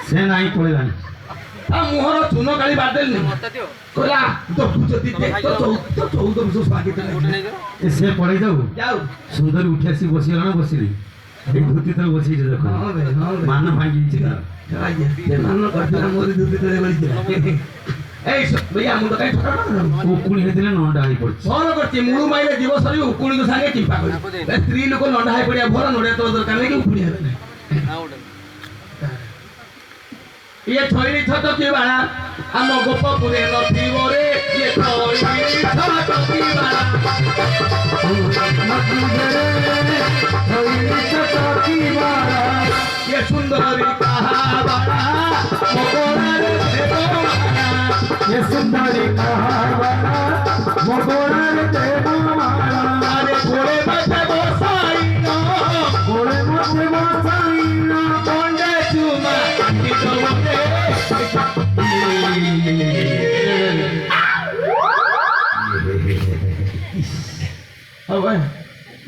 से नहीं पड़ेगा मुहर चून काली बादल कहला तो जति तो 14 वर्ष बाकी से पड़े जाऊ सुंदर उठी आसी बसिगला बसिली धुती तले बसी देखो मान भांगी मान मोर धुती तले बसी भैया मुंड कहीं उकुणी हेतिले नंडा हाई पड़ भल करती मुळु माइले जीव सरी उकुणी को संगे चिंपा कर स्त्री लोक नंडा हाई पड़िया भल नडे तो दरकार नहीं कि उकुणी हेले ये छोरी छत की बाला हम गोपपुरे नथिबो रे ये छोरी छत की बाला ये सुंदरी कहा बाला मगोरा रे देवो ये सुंदरी कहा बाला मगोरा रे देवो अरे गोरे मते गोसाई ना गोरे मते गोसाई ना कोंडे चुमा की दोते अबे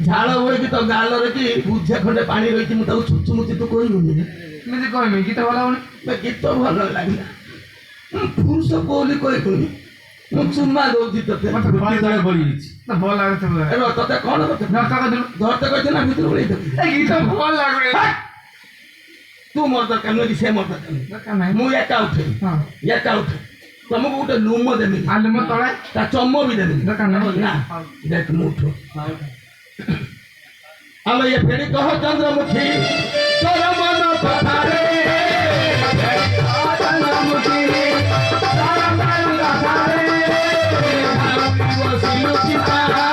झाड़ होई कि तो गाल रे कि बुझे खंडे पानी रही कि मुता छुचुमुची तो कोई नहीं मैं कहमी गीत भला होनी मैं गीत भल लागला पुरुष कोली कोई कोनी मु चुम्मा दोती तते मत बुद्धि तळे बळी ना भल लागे तो ए तते कोन तते नका का धरते कहते ना भीतर बळी तते ए गीत भल लागे तू मोर दरकार नहीं से मोर दरकार नहीं मु एका उठे हां एका उठे तुमको गोटे लुम देमी आ लुम तळे ता चम्मो भी देमी दरकार नहीं ना देख मुठो आलो ये फेरी कहो चंद्रमुखी तोर मन पथारे चंद्रमुखी तोर मन पथारे वो सिलुकी तारा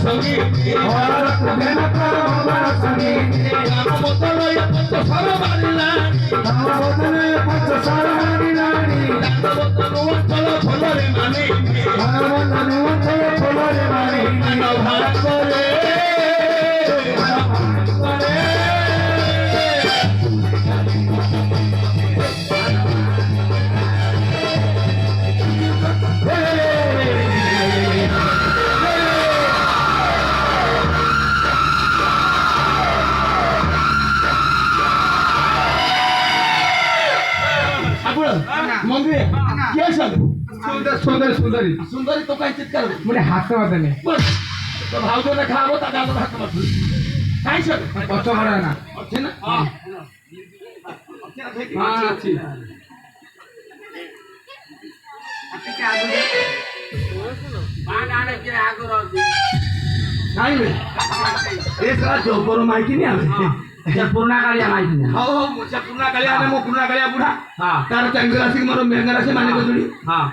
संगी और तुम्हें प्राण संगी नाम बोतलो ये पंच सरबारिला नाम बोतलो ये पंच सरबारिला नाम बोतलो चलो फलरे माने नाम बोतलो चलो फलरे माने नाम भारत करे मंगे क्या सब सुंदर सुंदर सुंदरी सुंदरी तो काय चित्कार म्हणजे हात वादने तो भावतो ना खावो ता गालो हात मत काय सब पचो बडा ना अच्छे ना हां अच्छी के आगो बाण आने के आगो रहती काय में ए साला जोपर माइकी नहीं आवे पूर्णा कालिया माहिती नाही हो हो मुझे पूर्णा कालिया ने मो पूर्णा कालिया बुढा हां तार चंगरासी मोर मेंगरासी माने कोजुडी हां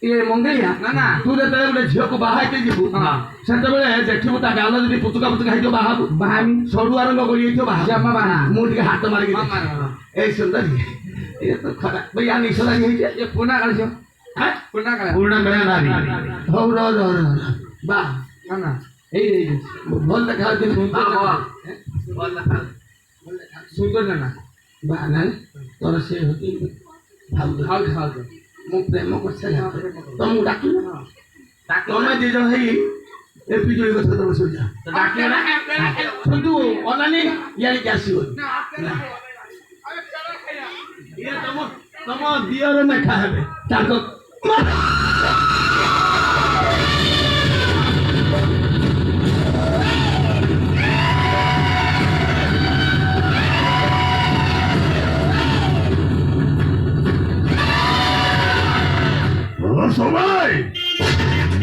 ये मंगलिया ना ना तू जे तळे गुटे झियो को बाहाय के जीबू हां सेते बेले देखिबू ता गालो जदी पुचुका पुचुका हाइतो बाहाबू बाहामी सडुआ रंग गोली हितो बाहा जम्मा बाहा मु टिके हाथ मारि के ए सुंदर ये तो खरा भैया निसला नहीं ये पूर्णा कालिया हां पूर्णा कालिया नारी हो रो बा ना ना ए बोल देखा दे बोल सुंदर ना बाना तोर से होती भाव भाव मो प्रेम को छला तुम डाकी तुम दे जण हई ए पिजोई को छतर बसो जा तो डाकी ना सुंदू ओनानी यानी क्या सी हो ये तुम दियर में खाबे ताको সবাই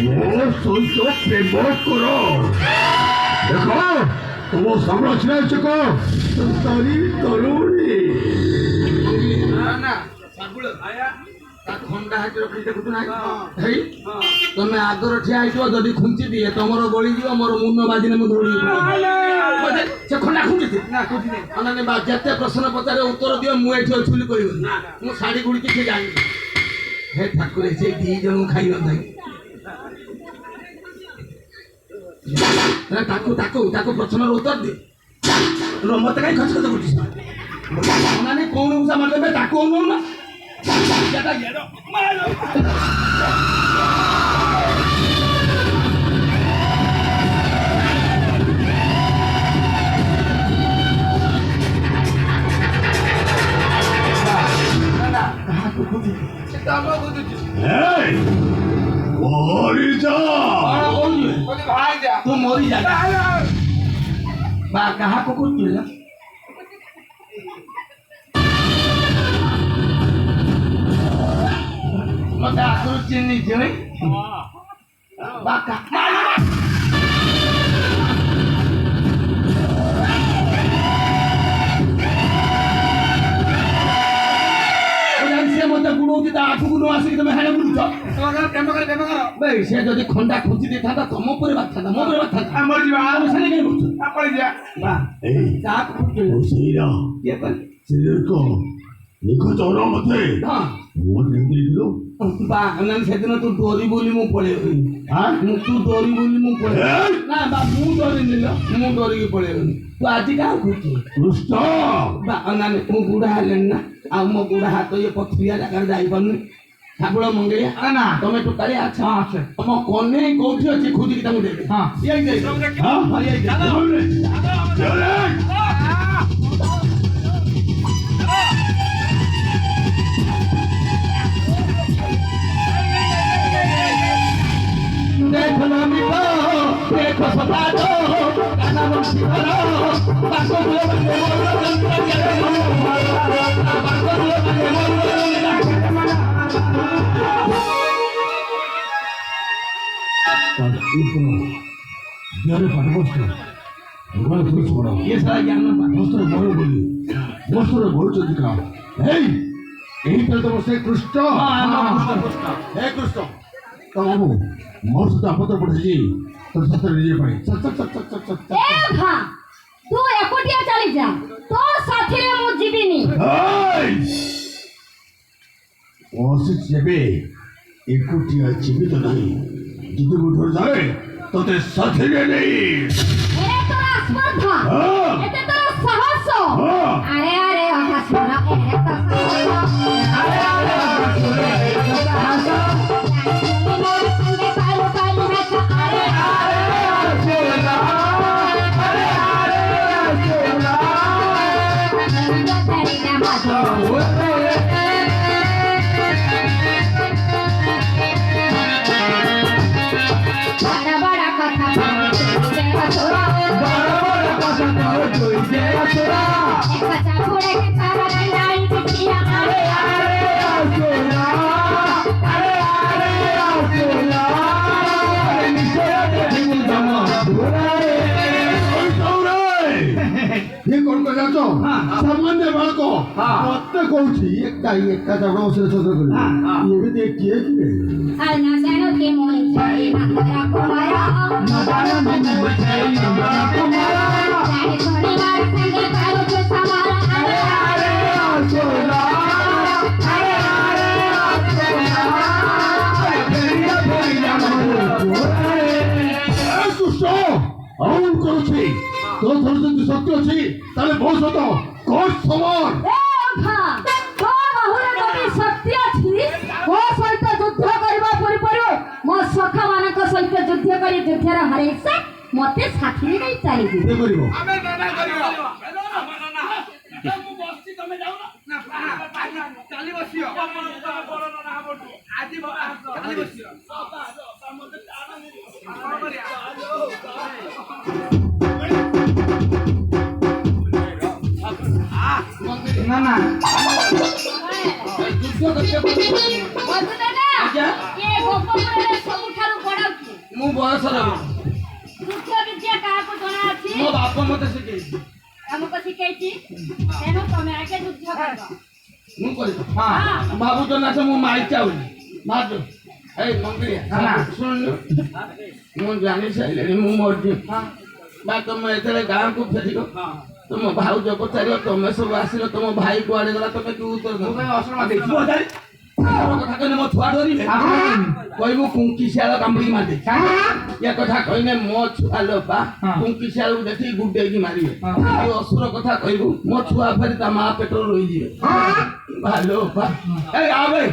ও সই তো প্রেম কর দেখো ତମ ସଂରକ୍ଷଣ ଚକ ତରି ତରୁଣୀ ନା ଶାଗୁଳ ତା ଖଣ୍ଡା ହାତ ରଖି ଦେଖୁଛୁ ନା ହେଇ ତମେ ଆଗର ଠିଆ ହେଇଥିବ ଯଦି ଖୁଞ୍ଚି ଦିଏ ତମର ଗଳିଯିବ ମୋର ମୁନ ବାଜିଲେ ମୁଁ ଦୌଡ଼ିବି ସେ ଖଣ୍ଡା ଖୁଞ୍ଚିଛି ନା ଖୁଞ୍ଚିନି ଯେତେ ପ୍ରଶ୍ନ ପଚାରେ ଉତ୍ତର ଦିଅ ମୁଁ ଏଠି ଅଛି ବୋଲି କହିବନି ମୁଁ ଶାଢ଼ୀ ଗୁଡିକି ସେ ଜାଣିବି ହେ ଠାକୁର ସେ ଦି ଜଣଙ୍କୁ ଖାଇବା ନାହିଁ ତାକୁ ତାକୁ ତାକୁ ପ୍ରଶ୍ନର ଉତ୍ତର ଦିଏ ମତେ କାହିଁ ଖର୍ଚ୍ଚ କଥା କରୁଛି ମାନେ କଣ ଉଷା ମାରିଦେବେ ତାକୁ ଅନଉ ନା ତୁ ମରିଯା ବା କାହାକୁ କହୁଛୁ ମତେ ଆଗରୁ ଚିହ୍ନିଛୁ ବାକା ସେ ମତେ ବୁଡଉଛି ତା ଆଗକୁ ନ ଆସିକି ତମେ ହେଣେ ବୁଲୁଛ ସେ ଯଦି ଖଣ୍ଡା ଖୁଞ୍ଚି ଦେଇଥାନ୍ତା ତମ ଉପରେ ବାଥାନ୍ତା ମୋ ଉପରେ ବାଥାନ୍ତା ସେଦିନ ତୁ ଡରି ବୋଲି ମୁଁ ପଳେଇଗଲି ତୁ ଡରି ବୋଲି ମୁଁ ପଳେଇ ନା ବା ମୁଁ ଡରିନି ମୁଁ ଡରିକି ପଳେଇଗଲି ତୁ ଆଜି କାହାକୁ କୃଷ୍ଣ ମୁଁ ବୁଢା ହେଲେଣି ନା ଆଉ ମୋ ବୁଢା ହାତ ଇଏ ପଥରିଆ ଜାଗାରେ ଯାଇପାରୁନି ଶାଗୁଳ ମଙ୍ଗେଇଆ ନା ତମେ ଟୋଟାଲି ଆଚ୍ଛା ତମ କନେଇ କୋଉଠି ଅଛି ଖୋଜିକି ତାଙ୍କୁ ଦେବେ देखो नमिता देखो सपाटो काना बंसी करो बाको दुए बंदे मोर जंत्र चले बाको दुए बंदे मोर यारे पाठवस्त भगवान पुरुष बड़ा ये सारा ज्ञान ना पाठवस्त बड़ो बोली वस्त्र बड़ो चोदी का हे यही तो से कृष्ण हे कृष्ण तो बाबू मोर से आपत्तर पड़े जी तो सत्तर लीजिए भाई ए भा तू एकोटिया चली जा तो साथी रे मु जीविनी ओसे जेबे एकोटिया जीवित तो नहीं जितु उठर जाए तो ते साथी रे नहीं ए तोरा स्पर्धा एते तोरा साहस अरे अरे हसना ए तो अरे अरे हसना ए तो साहस सामान्य बालक मत कहूची एक जगह से सदर कर ये भी देखिए कि हाल ना जानो के मोई छई ना तेरा कुमारा ना जानो के मोई छई ना तेरा कुमारा जाने सोनी मार संगे कारो के समारा अरे अरे सोना अरे अरे सोना अरे तेरिया तेरिया ए सुसो आउन करूची तो धरती सत्य अछि ताले बहुत सत कोट समान ए खा तो बहुरे नबी सत्य अछि को सहित युद्ध करबा परिपरो मो सखा मानक सहित युद्ध करी युद्धर हरेसे मते साथी नै चाहि दे करिवो आमे नाना करिवो नाना मु बसছি তুমি যাও না না চালি বসিও বড় নানা হবটু আজি চালি বসিও মতে টানা নি কোন করিয়া না না যুদ্ধ করতে বন্ধু দাদা আজ্ঞা এ গোপপুরের ସବୁଠାରୁ ବଡ଼ ମୁଁ ବୟସର ଯୁଦ୍ଧ ବିଦ୍ୟା କାହାକୁ ଜଣା ଅଛି? ମୋ ବାପ ମତେ ଶିଖେଇଛି। ଆମକୁ ଶିଖେଇଛି। ତେଣୁ ତମେ ଆଗେ ଯୁଦ୍ଧ କର। ମୁଁ କରିବି। ହଁ ଭାବୁଛ ନା ସେ ମୁଁ ମାଇ ଚାହୁଁନି ଭାତ ଏଇ ମଙ୍ଗଳିଆ ଶୁଣିଲୁ ମୁଁ ଜାଣି ସାରିଲିଣି ମୁଁ ମରିଛି ବା ତମେ ଯେତେବେଳେ ଗାଁକୁ ଫେରିବ ତୁମ ଭାଉଜ ପଚାରିବ ତମେ ସବୁ ଆସିଲ ତମ ଭାଇ କୁଆଡେ ଗଲା ତମେ କି ଉତ୍ତର ଦବ? କଥା କହିଲେ ମୋ ଛୁଆ ଧରିବେ କହିବୁ କୁଙ୍କି ଶିଆଳ କାମୁଡ଼ିକି ମାରିଦେ ଏ କଥା କହିଲେ ମୋ ଛୁଆ ଲୋପା କୁଙ୍କି ଶିଆଳକୁ ଦେଖିକି ଗୁଡେଇକି ମାରିବେ ଏ ଅସୁର କଥା କହିବୁ ମୋ ଛୁଆ ଫେରି ତା ମା ପେଟରୁ ରହିଯିବେ ଭାଲୋ ପା ଏ ଆ ଭାଇ